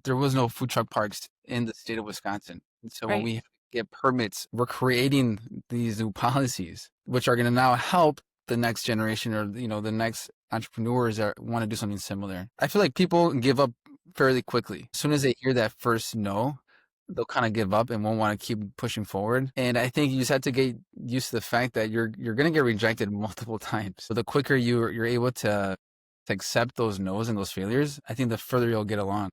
there was no food truck parks in the state of Wisconsin. And so when Right. we get permits, we're creating these new policies, which are going to now help the next generation or, the next entrepreneurs that want to do something similar. I feel like people give up fairly quickly. As soon as they hear that first no, they'll kind of give up and won't want to keep pushing forward. And I think you just have to get used to the fact that you're going to get rejected multiple times. So the quicker you're able to accept those no's and those failures, I think the further you'll get along.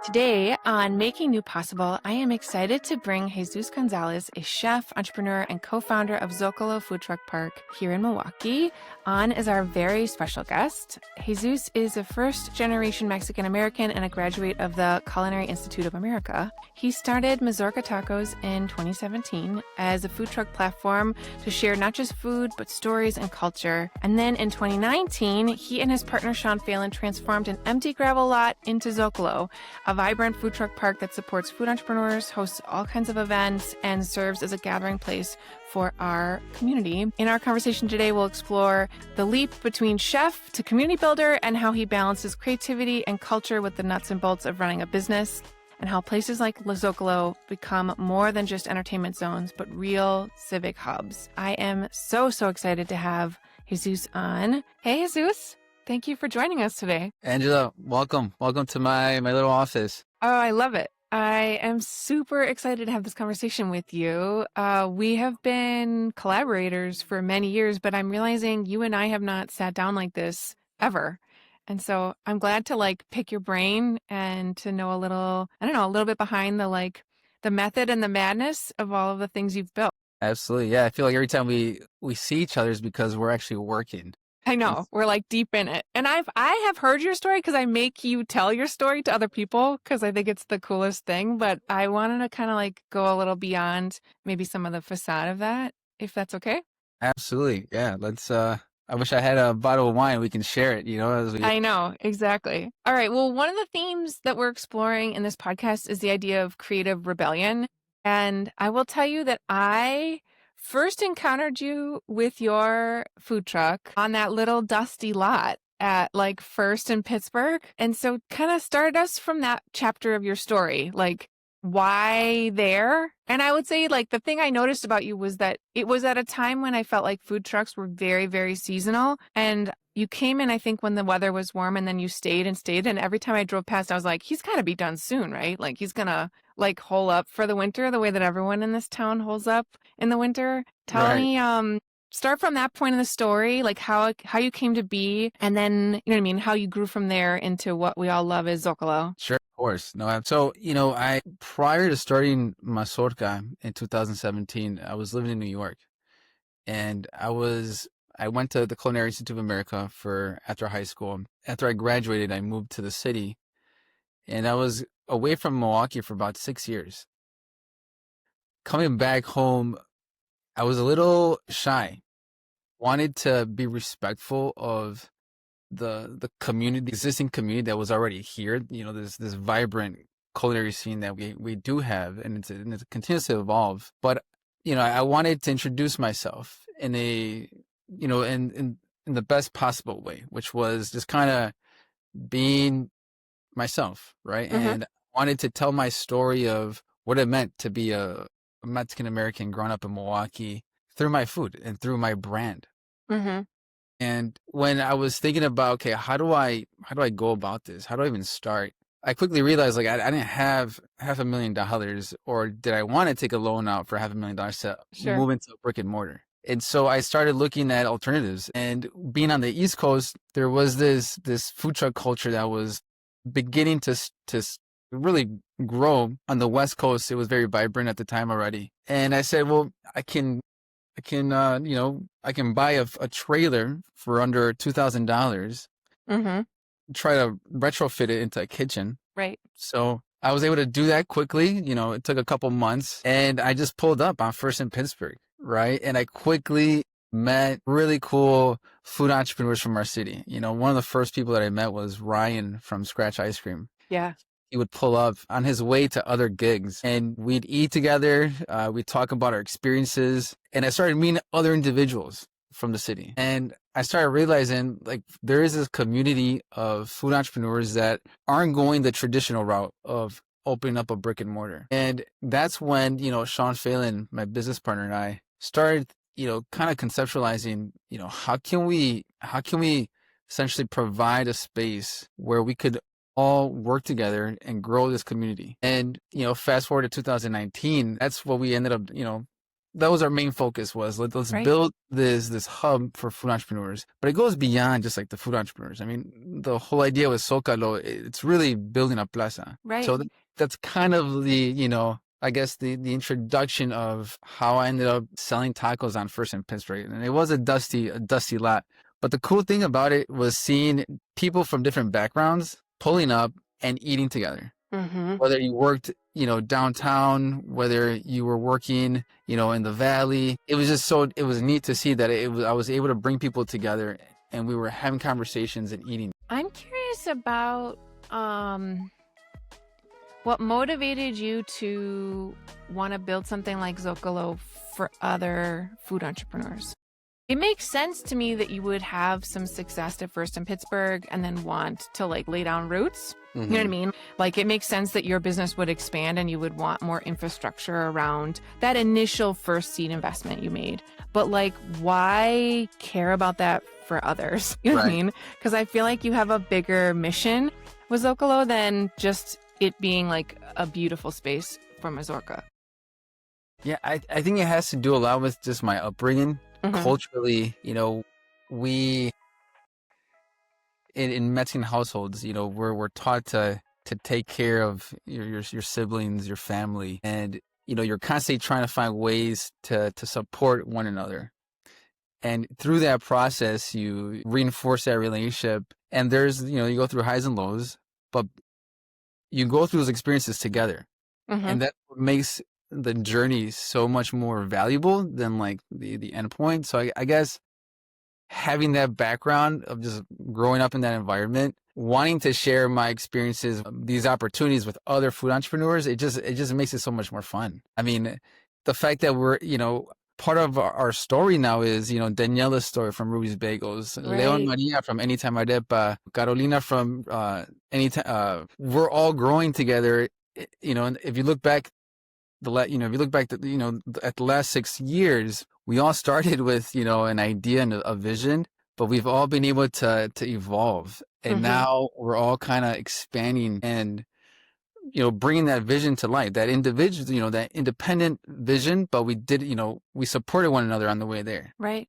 Today on Making New Possible, I am excited to bring Jesus Gonzalez, a chef, entrepreneur, and co-founder of Zócalo Food Park here in Milwaukee, on as our very special guest. Jesus is a first-generation Mexican-American and a graduate of the Culinary Institute of America. He started Mazorca Tacos in 2017 as a food truck platform to share not just food, but stories and culture. And then in 2019, he and his partner Sean Phelan transformed an empty gravel lot into Zócalo, a vibrant food truck park that supports food entrepreneurs, hosts all kinds of events, and serves as a gathering place for our community. In our conversation today, we'll explore the leap between chef to community builder and how he balances creativity and culture with the nuts and bolts of running a business, and how places like La Zócalo become more than just entertainment zones, but real civic hubs. I am so excited to have Jesus on. Hey, Jesus. Thank you for joining us today. Angela, welcome. Welcome to my little office. Oh, I love it. I am super excited to have this conversation with you. We have been collaborators for many years, but I'm realizing you and I have not sat down like this ever. And so I'm glad to pick your brain and to know a little bit behind the method and the madness of all of the things you've built. Absolutely. Yeah. I feel like every time we see each other is because we're actually working. I know, we're deep in it. And I have heard your story because I make you tell your story to other people because I think it's the coolest thing. But I wanted to kind of go a little beyond maybe some of the facade of that, if that's okay. Absolutely. Yeah. Let's, I wish I had a bottle of wine. We can share it, I know, exactly. All right. Well, one of the themes that we're exploring in this podcast is the idea of creative rebellion. And I will tell you that I first encountered you with your food truck on that little dusty lot at First in Pittsburgh. And so kind of started us from that chapter of your story, why there? And I would say the thing I noticed about you was that it was at a time when I felt like food trucks were very, very seasonal. And you came in, I think, when the weather was warm, and then you stayed and stayed. And every time I drove past, I was like, he's got to be done soon, right? He's going to hole up for the winter the way that everyone in this town holes up in the winter. Tell me, start from that point in the story, how you came to be, and then, how you grew from there into what we all love is Zócalo. Sure. Of course. No. So, I, prior to starting Mazorca in 2017, I was living in New York, and I went to the Culinary Institute of America after high school. After I graduated, I moved to the city, and I was away from Milwaukee for about 6 years. Coming back home, I was a little shy. Wanted to be respectful of the community, the existing community that was already here. This vibrant culinary scene that we do have, and it continues to evolve. But I wanted to introduce myself in in the best possible way, which was just kind of being myself, right? Mm-hmm. And I wanted to tell my story of what it meant to be a Mexican American growing up in Milwaukee through my food and through my brand. Mm-hmm. And when I was thinking about, okay, how do I go about this? How do I even start? I quickly realized I didn't have $500,000, or did I want to take a loan out for $500,000 to move into a brick and mortar? And so I started looking at alternatives. And being on the East Coast, there was this food truck culture that was beginning to really grow. On the West Coast, it was very vibrant at the time already. And I said, well, I can buy a trailer for under $2,000. Mm-hmm. Try to retrofit it into a kitchen. Right. So I was able to do that quickly. It took a couple months, and I just pulled up on First in Pittsburgh, right? And I quickly met really cool food entrepreneurs from our city. One of the first people that I met was Ryan from Scratch Ice Cream. Yeah. He would pull up on his way to other gigs, and we'd eat together. We'd talk about our experiences, and I started meeting other individuals from the city. And I started realizing like there is this community of food entrepreneurs that aren't going the traditional route of opening up a brick and mortar. And that's when, Sean Phelan, my business partner, and I started, kind of conceptualizing, how can we essentially provide a space where we could all work together and grow this community. And, fast forward to 2019, that's what we ended up, that was our main focus was let's Right. build this hub for food entrepreneurs. But it goes beyond just like the food entrepreneurs. I mean, the whole idea with Zócalo, it's really building a plaza. Right. So that's kind of I guess the introduction of how I ended up selling tacos on First and Pittsburgh. And it was a dusty lot. But the cool thing about it was seeing people from different backgrounds pulling up and eating together. Mm-hmm. Whether you worked, downtown, whether you were working, in the valley, it was just it was neat to see that I was able to bring people together and we were having conversations and eating. I'm curious about what motivated you to want to build something like Zócalo for other food entrepreneurs. It makes sense to me that you would have some success at first in Pittsburgh and then want to like lay down roots. You know what I mean? Like it makes sense that your business would expand and you would want more infrastructure around that initial first seed investment you made. But like, why care about that for others? You know what I mean? Because I feel like you have a bigger mission with Zócalo than just it being like a beautiful space for Mazorca. Yeah, I think it has to do a lot with just my upbringing. Culturally, we in Mexican households, we're taught to take care of your siblings, your family, and you're constantly trying to find ways to support one another. And through that process, you reinforce that relationship. And there's, you go through highs and lows, but you go through those experiences together. And that makes the journey so much more valuable than like the end point. So I guess having that background of just growing up in that environment, wanting to share my experiences, these opportunities with other food entrepreneurs, it just makes it so much more fun. I mean, the fact that we're, part of our story now is, Daniela's story from Ruby's Bagels, Leon Maria from Anytime Arepa, Carolina from Anytime. We're all growing together. And if you look back, at the last 6 years, we all started with, an idea and a vision, but we've all been able to evolve. And now we're all kind of expanding and, bringing that vision to life, that individual, that independent vision, but we supported one another on the way there. Right.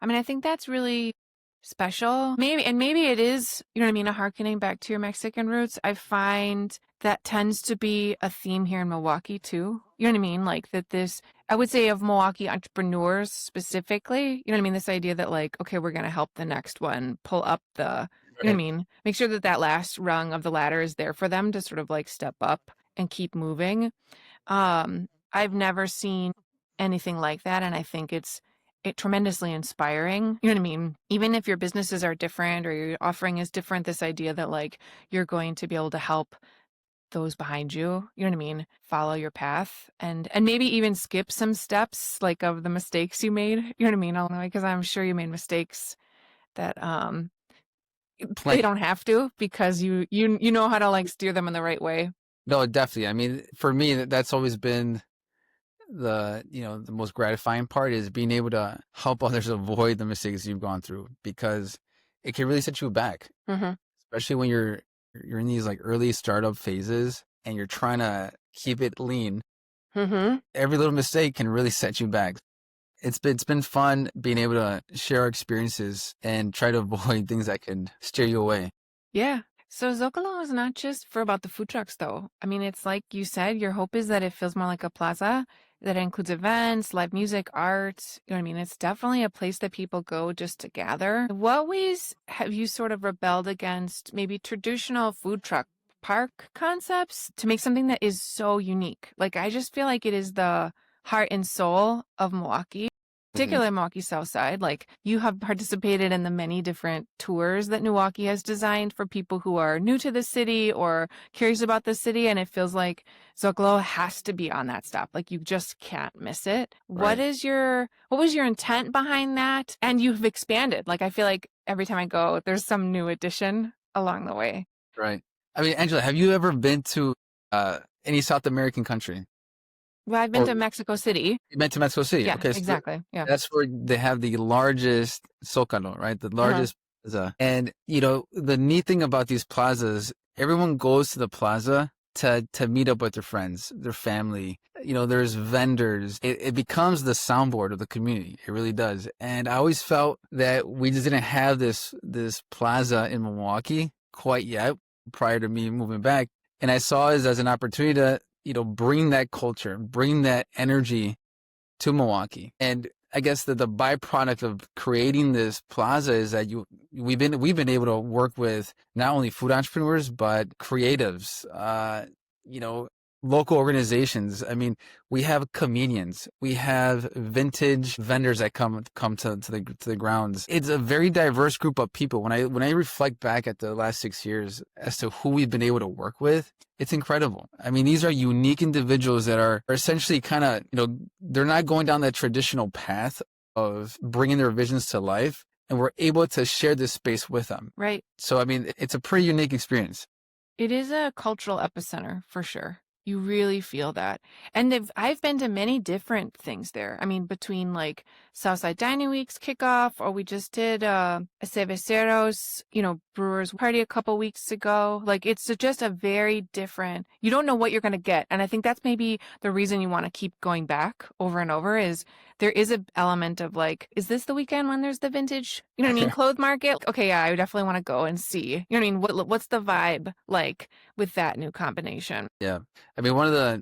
I mean, I think that's really special. Maybe it is, a harkening back to your Mexican roots. I find that tends to be a theme here in Milwaukee too. You know what I mean? Like that I would say of Milwaukee entrepreneurs specifically, this idea that like, okay, we're going to help the next one pull up you know what I mean? Make sure that last rung of the ladder is there for them to sort of like step up and keep moving. I've never seen anything like that. And I think it's tremendously inspiring. You know what I mean? Even if your businesses are different or your offering is different, this idea that like you're going to be able to help those behind you, you know what I mean? Follow your path and maybe even skip some steps like of the mistakes you made. You know what I mean? Because I'm sure you made mistakes that they don't have to because you know how to like steer them in the right way. No, definitely. I mean, for me, that's always been the most gratifying part is being able to help others avoid the mistakes you've gone through, because it can really set you back, especially when you're in these like early startup phases and you're trying to keep it lean. Every little mistake can really set you back. It's been fun being able to share our experiences and try to avoid things that can steer you away. Yeah. So Zócalo is not just about the food trucks though. I mean, it's like you said, your hope is that it feels more like a plaza that includes events, live music, art. You know what I mean? It's definitely a place that people go just to gather. What ways have you sort of rebelled against maybe traditional food truck park concepts to make something that is so unique? Like, I just feel like it is the heart and soul of Milwaukee. Hmm. particularly Milwaukee South Side. Like you have participated in the many different tours that Milwaukee has designed for people who are new to the city or curious about the city. And it feels like Zócalo has to be on that stop. Like you just can't miss it. Right, What was your intent behind that? And you've expanded. Like I feel like every time I go, there's some new addition along the way. right. I mean, Angela, have you ever been to any South American country? Well, I've been Or to Mexico City. you meant to Mexico City? Yeah, Okay, so exactly. Yeah. that's where they have the largest Zócalo, right? The Uh-huh. largest plaza. And the neat thing about these plazas, everyone goes to the plaza to meet up with their friends, their family. There's vendors. It becomes the soundboard of the community. It really does. And I always felt that we just didn't have this plaza in Milwaukee quite yet prior to me moving back. And I saw it as an opportunity to, bring that culture, bring that energy to Milwaukee. And I guess that the byproduct of creating this plaza is that we've been able to work with not only food entrepreneurs but creatives, you know, local organizations. I mean, we have comedians, we have vintage vendors that come to the grounds. It's a very diverse group of people. When I reflect back at the last 6 years as to who we've been able to work with, it's incredible. I mean, these are unique individuals that are essentially kind of, they're not going down that traditional path of bringing their visions to life, and we're able to share this space with them. Right. So, I mean, it's a pretty unique experience. It is a cultural epicenter for sure. You really feel that. And I've been to many different things there. I mean, between like Southside Dining Week's kickoff, or we just did a Cerveceros, brewers party a couple weeks ago. Like it's just a very different, you don't know what you're going to get. And I think that's maybe the reason you want to keep going back over and over is there is an element of like, is this the weekend when there's the vintage, clothes market? Okay, yeah, I definitely want to go and see. You know what I mean? What's the vibe like with that new combination? Yeah. I mean,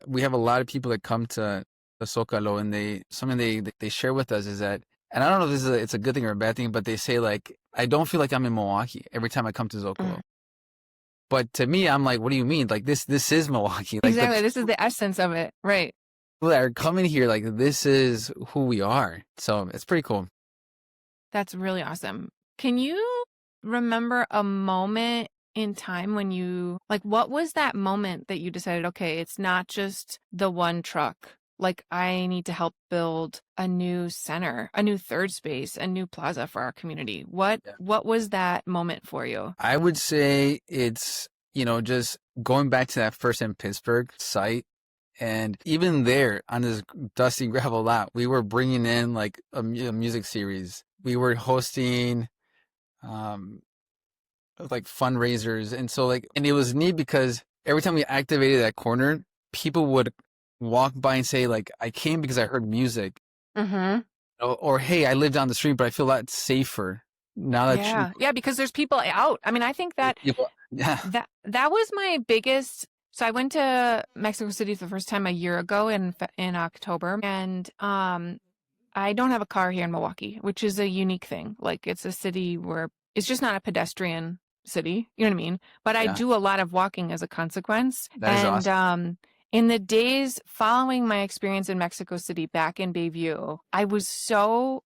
we have a lot of people that come to the Zócalo, and something they share with us is that, and I don't know if it's a good thing or a bad thing, but they say like, I don't feel like I'm in Milwaukee every time I come to Zócalo. Mm. But to me, I'm like, what do you mean? Like this is Milwaukee. Like Exactly. This is the essence of it. Right. people that are coming here, like this is who we are. So it's pretty cool. That's really awesome. Can you remember a moment in time when what was that moment that you decided, okay, it's not just the one truck. Like I need to help build a new center, a new third space, a new plaza for our community. What Yeah. what was that moment for you? I would say it's, just going back to that first in Pittsburgh site. And even there on this dusty gravel lot, we were bringing in like a music series. We were hosting, um, like fundraisers. And so and it was neat because every time we activated that corner, people would walk by and say like, I came because I heard music, Mm-hmm. or hey, I live down the street, but I feel a lot safer now that Yeah. Yeah, because there's people out. I mean, I think that yeah, that was my biggest. So I went to Mexico City for the first time a year ago in October, and I don't have a car here in Milwaukee, which is a unique thing. Like it's a city where it's just not a pedestrian city, you know what I mean? But I yeah, do a lot of walking as a consequence. that is And awesome. in the days following my experience in Mexico City back in Bayview, I was so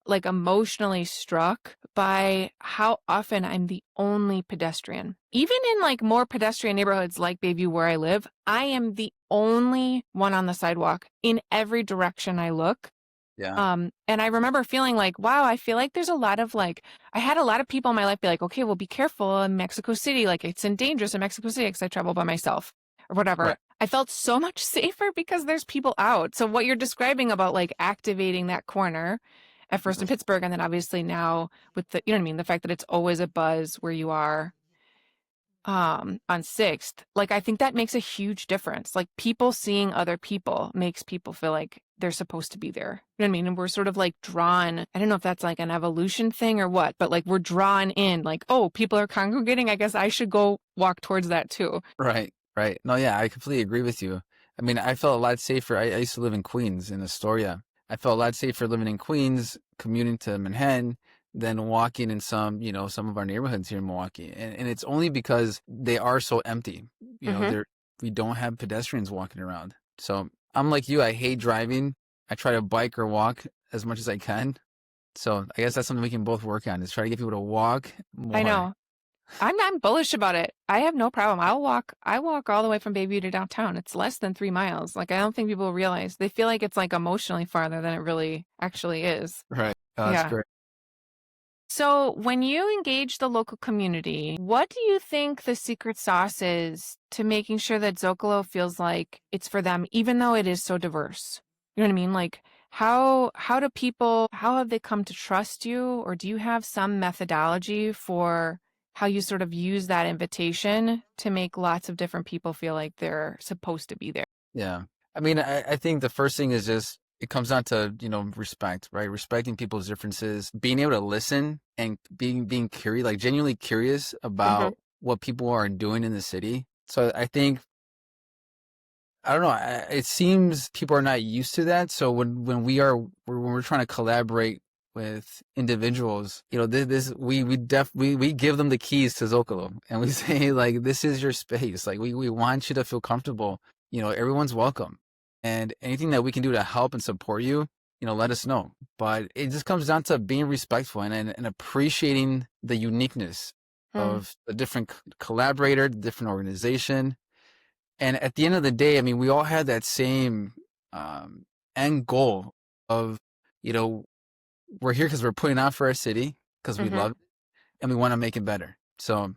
like emotionally struck by how often I'm the only pedestrian. Even in like more pedestrian neighborhoods like Bayview where I live, I am the only one on the sidewalk in every direction I look. Yeah, And I remember feeling like, wow, I feel like there's a lot of like, I had a lot of people in my life be like, okay, well, be careful in Mexico City. Like it's dangerous in Mexico City because I travel by myself or whatever. right. I felt so much safer because there's people out. So what you're describing about like activating that corner at first in Pittsburgh, and then obviously now with the, you know what I mean? The fact that it's always a buzz where you are on 6th, like I think that makes a huge difference. Like people seeing other people makes people feel like they're supposed to be there. You know what I mean? And we're sort of like drawn, I don't know if that's like an evolution thing or what, but like we're drawn in like, oh, people are congregating. I guess I should go walk towards that too. Right, right. No, yeah, I completely agree with you. I mean, I felt a lot safer. I used to live in Queens, in Astoria. I felt a lot safer living in Queens, commuting to Manhattan, than walking in some of our neighborhoods here in Milwaukee. And it's only because they are so empty. Mm-hmm. We don't have pedestrians walking around. So I'm like you, I hate driving. I try to bike or walk as much as I can. So I guess that's something we can both work on is try to get people to walk I more. know. I'm bullish about it. I have no problem. I walk all the way from Bayview to downtown. It's less than 3 miles. Like, I don't think people realize. They feel like it's like emotionally farther than it really actually is. Right. Oh, that's Yeah. great. So when you engage the local community, what do you think the secret sauce is to making sure that Zócalo feels like it's for them, even though it is so diverse? You know what I mean? Like, how have they come to trust you? Or do you have some methodology for how you sort of use that invitation to make lots of different people feel like they're supposed to be there? Yeah. I mean, I think the first thing is just it comes down to, respect, right? Respecting people's differences, being able to listen and being curious, like genuinely curious Mhm. about what people are doing in the city. So I think I don't know. It seems people are not used to that. So when we're trying to collaborate with individuals, we give them the keys to Zocalo, and we say like, this is your space. Like we want you to feel comfortable. Everyone's welcome, and anything that we can do to help and support you, let us know. But it just comes down to being respectful and appreciating the uniqueness Mm. of the different collaborator, the different organization. And at the end of the day, I mean, we all had that same end goal of, you know, we're here because we're putting out for our city because we Mhm. love it and we want to make it better. So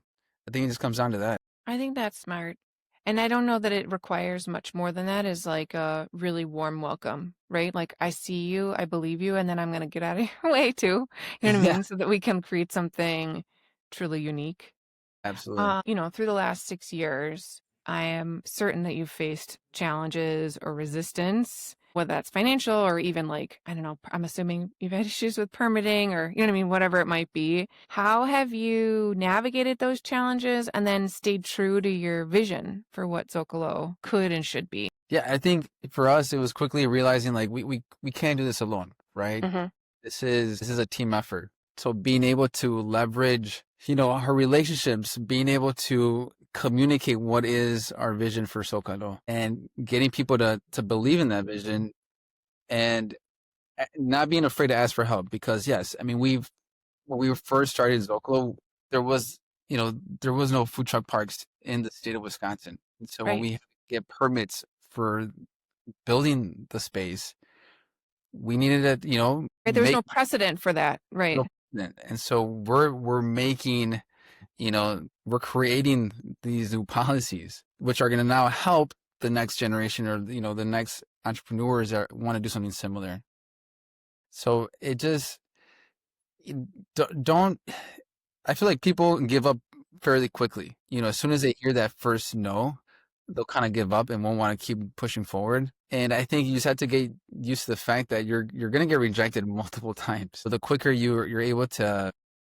I think it just comes down to that. I think that's smart. And I don't know that it requires much more than that is like a really warm welcome, right? Like, I see you, I believe you, and then I'm going to get out of your way too. You know what I Yeah, mean? So that we can create something truly unique. absolutely. Through the last 6 years, I am certain that you've faced challenges or resistance, whether that's financial or even like, I don't know, I'm assuming you've had issues with permitting or, you know what I mean, whatever it might be. How have you navigated those challenges and then stayed true to your vision for what Zocalo could and should be? Yeah, I think for us, it was quickly realizing like we can't do this alone, right? Mm-hmm. This is a team effort. So being able to leverage, our relationships, being able to communicate what is our vision for Zócalo and getting people to believe in that vision and not being afraid to ask for help because yes, I mean when we first started Zócalo, there was there was no food truck parks in the state of Wisconsin. And so when Right. we had to get permits for building the space, we needed to, Right. There was make no precedent for that. Right. no precedent. And so we're making, we're creating these new policies, which are going to now help the next generation or, the next entrepreneurs that want to do something similar. So it just, don't, I feel like people give up fairly quickly. As soon as they hear that first no, they'll kind of give up and won't want to keep pushing forward. And I think you just have to get used to the fact that you're going to get rejected multiple times. So the quicker you're able to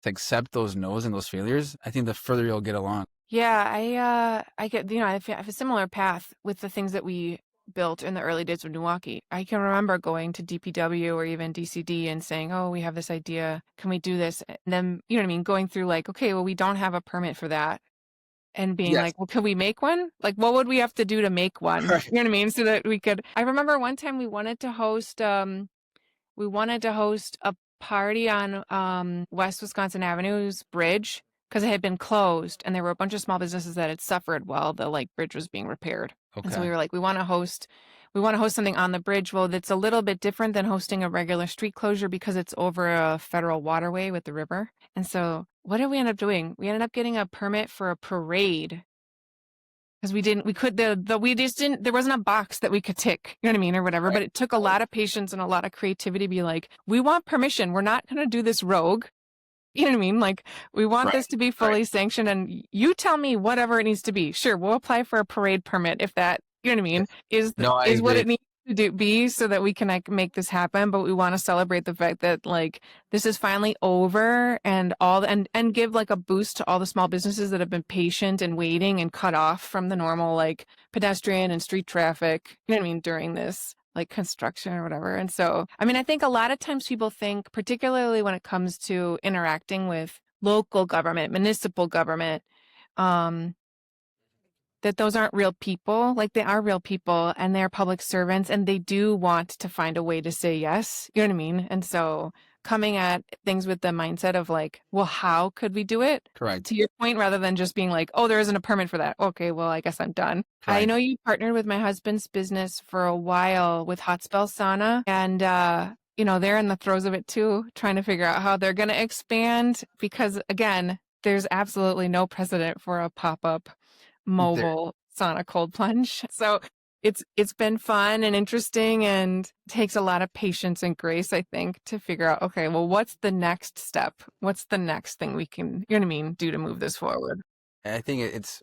accept those no's and those failures, I think the further you'll get along. Yeah, I get, I have a similar path with the things that we built in the early days of Milwaukee. I can remember going to DPW or even DCD and saying, "Oh, we have this idea. Can we do this?" And then, you know what I mean, going through like, "Okay, well, we don't have a permit for that." And being Yes. like, "Well, could we make one? Like, what would we have to do to make one?" Right. You know what I mean? So that we could. I remember one time we wanted to host a party on West Wisconsin Avenue's bridge because it had been closed and there were a bunch of small businesses that had suffered while the like bridge was being repaired. And so we Okay. were like, we want to host something on the bridge. Well, that's a little bit different than hosting a regular street closure because it's over a federal waterway with the river. And so what did we end up doing? We ended up getting a permit for a parade because we just didn't, there wasn't a box that we could tick, you know what I mean, or whatever. Right. But it took a lot of patience and a lot of creativity to be like, we want permission. We're not going to do this rogue. You know what I mean? Like, we want Right. this to be Right. fully sanctioned and you tell me whatever it needs to be. Sure, we'll apply for a parade permit if that, you know what I mean, No, I is what agree. it needs to be so that we can like make this happen. But we want to celebrate the fact that like this is finally over and and give like a boost to all the small businesses that have been patient and waiting and cut off from the normal like pedestrian and street traffic, you know what I mean, during this like construction or whatever. And so, I mean, I think a lot of times people think, particularly when it comes to interacting with local government, municipal government, um, that those aren't real people. Like, they are real people and they're public servants and they do want to find a way to say yes. You know what I mean? And so coming at things with the mindset of like, well, how could we do it? Correct. To your point, rather than just being like, oh, there isn't a permit for that. Okay, well, I guess I'm done. I Correct. know you partnered with my husband's business for a while with Hot Spell Sauna, and they're in the throes of it too, trying to figure out how they're going to expand because, again, there's absolutely no precedent for a pop-up There, mobile sauna cold plunge. So it's been fun and interesting and takes a lot of patience and grace, I think, to figure out, okay, well, what's the next step? What's the next thing we can, you know what I mean, do to move this forward? I think it's,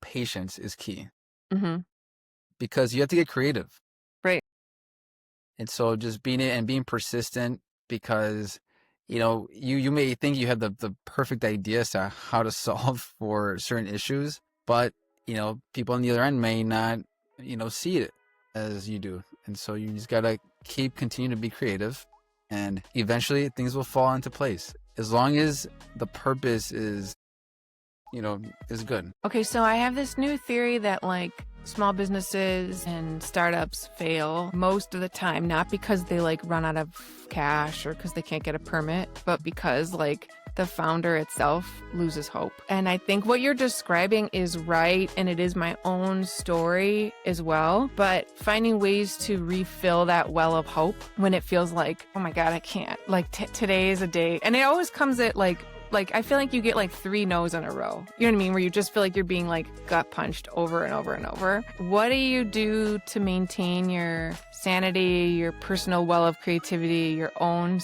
patience is key Mm-hmm. because you have to get creative. Right. And so just being persistent because, you may think you have the perfect idea as to how to solve for certain issues, but, people on the other end may not, see it as you do. And so you just got to continue to be creative and eventually things will fall into place as long as the purpose is good. Okay, so I have this new theory that like small businesses and startups fail most of the time, not because they like run out of cash or because they can't get a permit, but because like the founder itself loses hope. And I think what you're describing is right, and it is my own story as well, but finding ways to refill that well of hope when it feels like, oh my God, I can't. Like today is a day. And it always comes at like I feel like you get like 3 no's in a row. You know what I mean? Where you just feel like you're being like gut punched over and over and over. What do you do to maintain your sanity, your personal well of creativity, your own?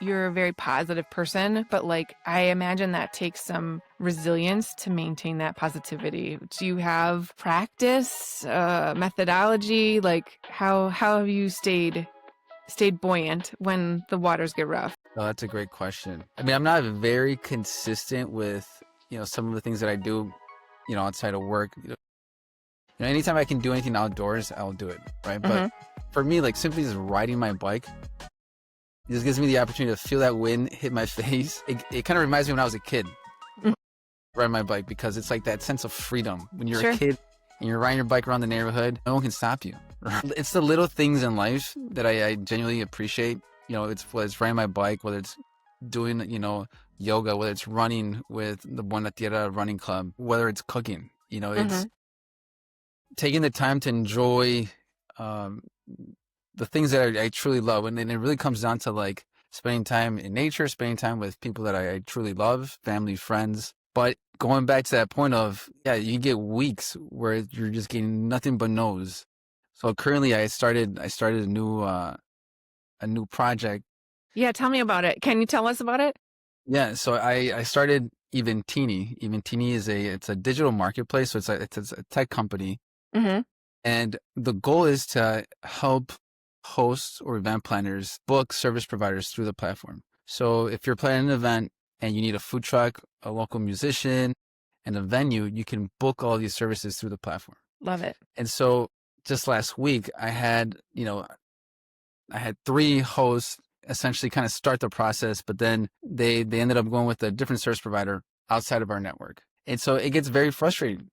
You're a very positive person, but like I imagine that takes some resilience to maintain that positivity. Do you have practice, methodology? Like how have you stayed buoyant when the waters get rough? Oh, that's a great question. I'm not very consistent with, some of the things that I do, outside of work. Anytime I can do anything outdoors, I'll do it, right? Mm-hmm. But for me, like simply just riding my bike, it just gives me the opportunity to feel that wind hit my face. It kind of reminds me when I was a kid, riding my bike, because it's like that sense of freedom. When you're Sure. a kid and you're riding your bike around the neighborhood, no one can stop you. It's the little things in life that I genuinely appreciate. Whether it's riding my bike, whether it's doing, yoga, whether it's running with the Buena Tierra running club, whether it's cooking, it's taking the time to enjoy the things that I truly love. And then it really comes down to like spending time in nature, spending time with people that I truly love, family, friends. But going back to that point of, you get weeks where you're just getting nothing but no's. So currently I started a new project. Yeah, tell me about it. Can you tell us about it? Yeah, so I started Eventini. Eventini it's a digital marketplace, so it's a tech company, Mm-hmm. and the goal is to help hosts or event planners book service providers through the platform. So if you're planning an event and you need a food truck, a local musician, and a venue, you can book all these services through the platform. Love it. And so just last week, I had 3 hosts essentially kind of start the process, but then they ended up going with a different service provider outside of our network. And so it gets very frustrating.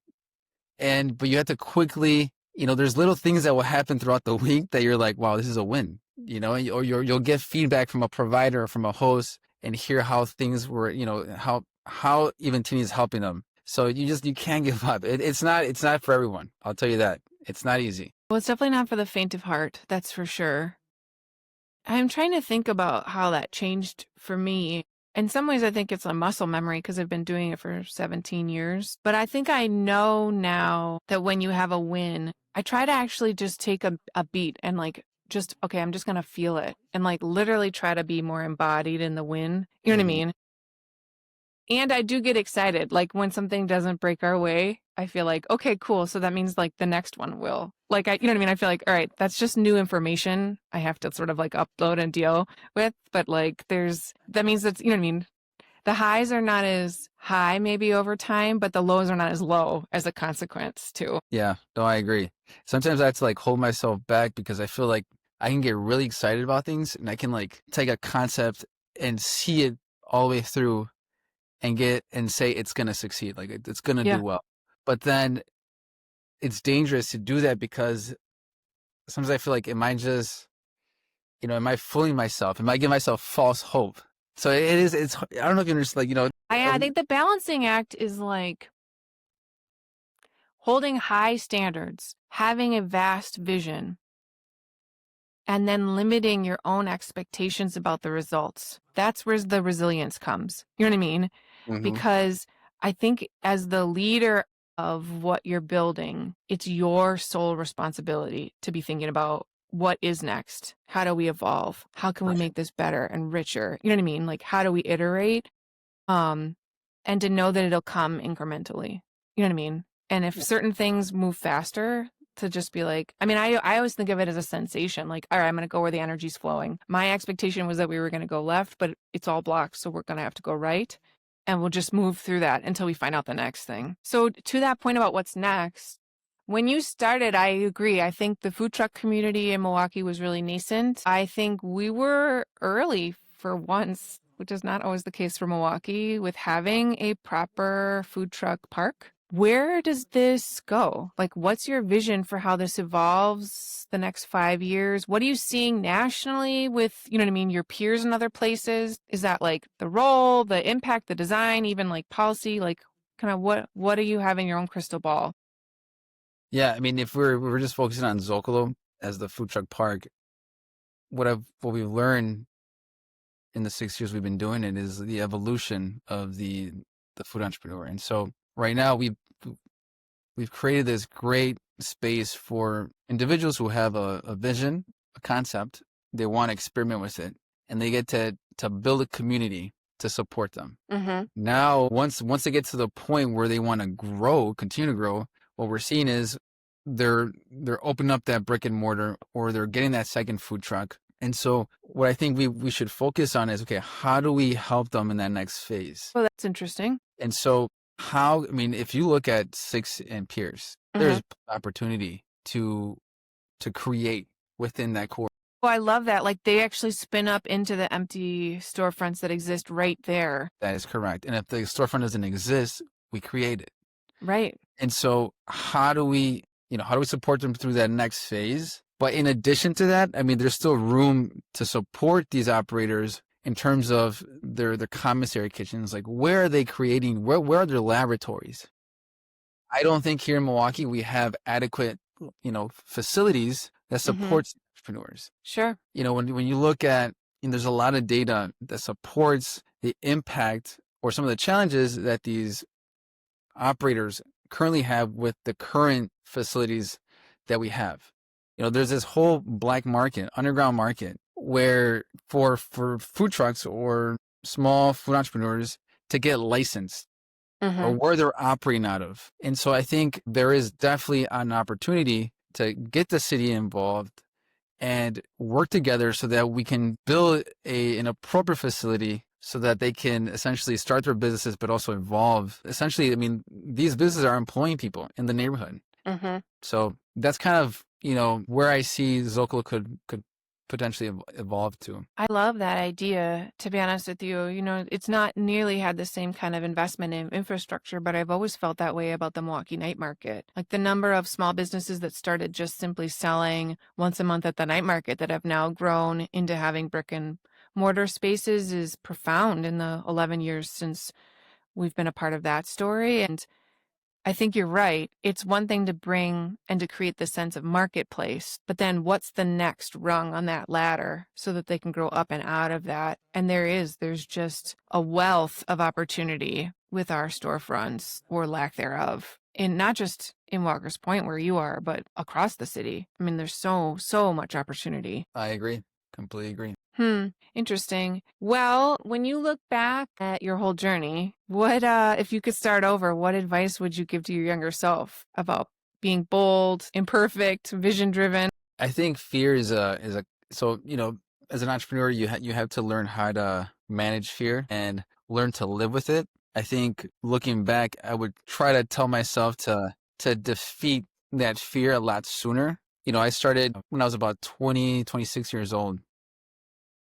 But you have to quickly, there's little things that will happen throughout the week that you're like, wow, this is a win, or you'll get feedback from a provider or from a host and hear how things were, how Eventini is helping them. So you can't give up. It's not for everyone. I'll tell you that. It's not easy. Well, it's definitely not for the faint of heart. That's for sure. I'm trying to think about how that changed for me. In some ways, I think it's a muscle memory because I've been doing it for 17 years. But I think I know now that when you have a win, I try to actually just take a beat and like, okay, I'm just going to feel it and like literally try to be more embodied in the win. You know what I mean? And I do get excited. Like when something doesn't break our way, I feel like, okay, cool. So that means like the next one will. Like, you know what I mean? I feel like, all right, that's just new information I have to sort of like upload and deal with. But like that means that's, you know what I mean? The highs are not as high maybe over time, but the lows are not as low as a consequence too. Yeah, no, I agree. Sometimes I have to like hold myself back because I feel like I can get really excited about things and I can like take a concept and see it all the way through and say it's going to succeed. Like it's going to do well. But then it's dangerous to do that because sometimes I feel like, am I just, am I fooling myself? Am I giving myself false hope? So I don't know if you understand, like, I think the balancing act is like holding high standards, having a vast vision, and then limiting your own expectations about the results. That's where the resilience comes. You know what I mean? Mhm. Because I think as the leader of what you're building, it's your sole responsibility to be thinking about what is next? How do we evolve? How can we Right. make this better and richer? You know what I mean? Like, how do we iterate? Um, and to know that it'll come incrementally. You know what I mean? And if certain things move faster, to just be like, I mean, I always think of it as a sensation. Like, all right, I'm going to go where the energy's flowing. My expectation was that we were going to go left, but it's all blocked. So we're going to have to go right. And we'll just move through that until we find out the next thing. So to that point about what's next, when you started, I agree. I think the food truck community in Milwaukee was really nascent. I think we were early for once, which is not always the case for Milwaukee, with having a proper food truck park. Where does this go? Like, what's your vision for how this evolves the next 5 years? What are you seeing nationally with, you know what I mean, your peers in other places? Is that like the role, the impact, the design, even like policy? Like, kind of what do you have in your own crystal ball? Yeah, I mean, if we're just focusing on Zócalo as the food truck park, what we've learned in the 6 years we've been doing it is the evolution of the food entrepreneur. And so right now we've created this great space for individuals who have a vision, a concept, they want to experiment with it, and they get to build a community to support them. Mm-hmm. Now, once they get to the point where they want to grow, continue to grow, what we're seeing is they're opening up that brick and mortar, or they're getting that second food truck. And so what I think we should focus on is, okay, how do we help them in that next phase? Well, that's interesting. And so I mean, if you look at Six and Pierce, Mm-hmm. there's opportunity to create within that core. Oh, I love that. Like they actually spin up into the empty storefronts that exist right there. That is correct. And if the storefront doesn't exist, we create it. Right. And so how do we support them through that next phase? But in addition to that, I mean, there's still room to support these operators in terms of their commissary kitchens. Like, where are they creating? Where are their laboratories? I don't think here in Milwaukee we have adequate, facilities that Mm-hmm. supports entrepreneurs. Sure. When you look at, there's a lot of data that supports the impact or some of the challenges that these operators currently have with the current facilities that we have. There's this whole black market, underground market, where for food trucks or small food entrepreneurs to get licensed or Mm-hmm. where they're operating out of. And so I think there is definitely an opportunity to get the city involved and work together so that we can build an appropriate facility so that they can essentially start their businesses, but also evolve. Essentially, I mean, these businesses are employing people in the neighborhood. Mm-hmm. So that's kind of, where I see Zócalo could potentially evolve to. I love that idea, to be honest with you. It's not nearly had the same kind of investment in infrastructure, but I've always felt that way about the Milwaukee night market. Like the number of small businesses that started just simply selling once a month at the night market that have now grown into having brick and mortar spaces is profound in the 11 years since we've been a part of that story. And I think you're right. It's one thing to bring and to create the sense of marketplace, but then what's the next rung on that ladder so that they can grow up and out of that? And there's just a wealth of opportunity with our storefronts or lack thereof. And not just in Walker's Point where you are, but across the city. I mean, there's so much opportunity. I agree. Completely agree. Interesting. Well, when you look back at your whole journey, what, if you could start over, what advice would you give to your younger self about being bold, imperfect, vision driven? I think fear so, as an entrepreneur, you have to learn how to manage fear and learn to live with it. I think looking back, I would try to tell myself to defeat that fear a lot sooner. I started when I was about 20, 26 years old.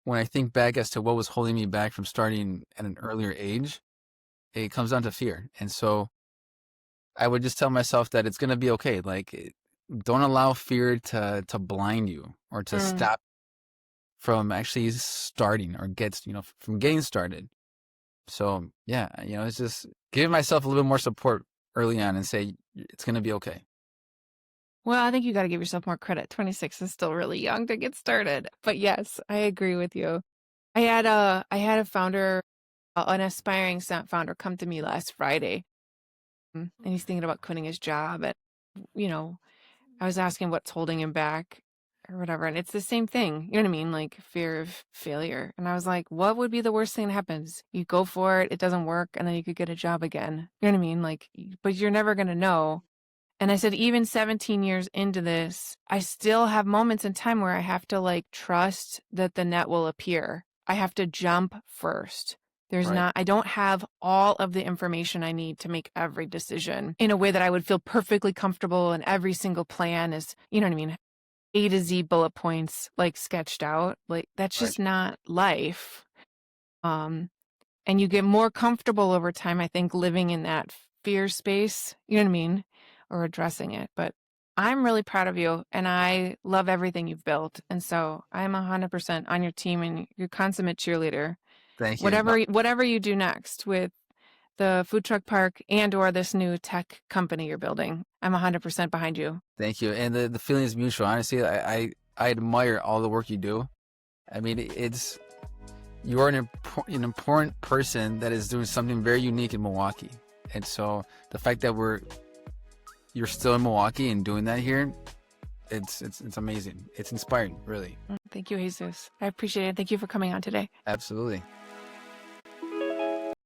When I think back as to what was holding me back from starting at an earlier age, it comes down to fear. And so I would just tell myself that it's gonna be okay. Like, don't allow fear to blind you or to Mm. stop from actually starting or from getting started. So yeah, it's just giving myself a little bit more support early on and say it's gonna be okay. Well, I think you got to give yourself more credit. 26 is still really young to get started. But yes, I agree with you. I had a founder, an aspiring founder come to me last Friday, and he's thinking about quitting his job. And, you know, I was asking what's holding him back or whatever. And it's the same thing. You know what I mean? Like fear of failure. And I was like, what would be the worst thing that happens? You go for it, it doesn't work, and then you could get a job again. You know what I mean? Like, but you're never going to know. And I said, even 17 years into this, I still have moments in time where I have to like trust that the net will appear. I have to jump first. Right, I don't have all of the information I need to make every decision in a way that I would feel perfectly comfortable, and every single plan is, you know what I mean? A to Z bullet points like sketched out. Like that's right. just not life. Um, and you get more comfortable over time, I think, living in that fear space, you know what I mean? Or addressing it. But I'm really proud of you, and I love everything you've built. And so I'm 100% on your team, and you're consummate cheerleader. Thank you. No, Whatever you do next with the food truck park and or this new tech company you're building, I'm 100% behind you. thank you. And the feeling is mutual. Honestly, I admire all the work you do. I mean, you are an important person that is doing something very unique in Milwaukee. And so the fact that you're still in Milwaukee and doing that here, it's amazing. It's inspiring, really. Thank you, Jesus. I appreciate it. Thank you for coming on today. Absolutely.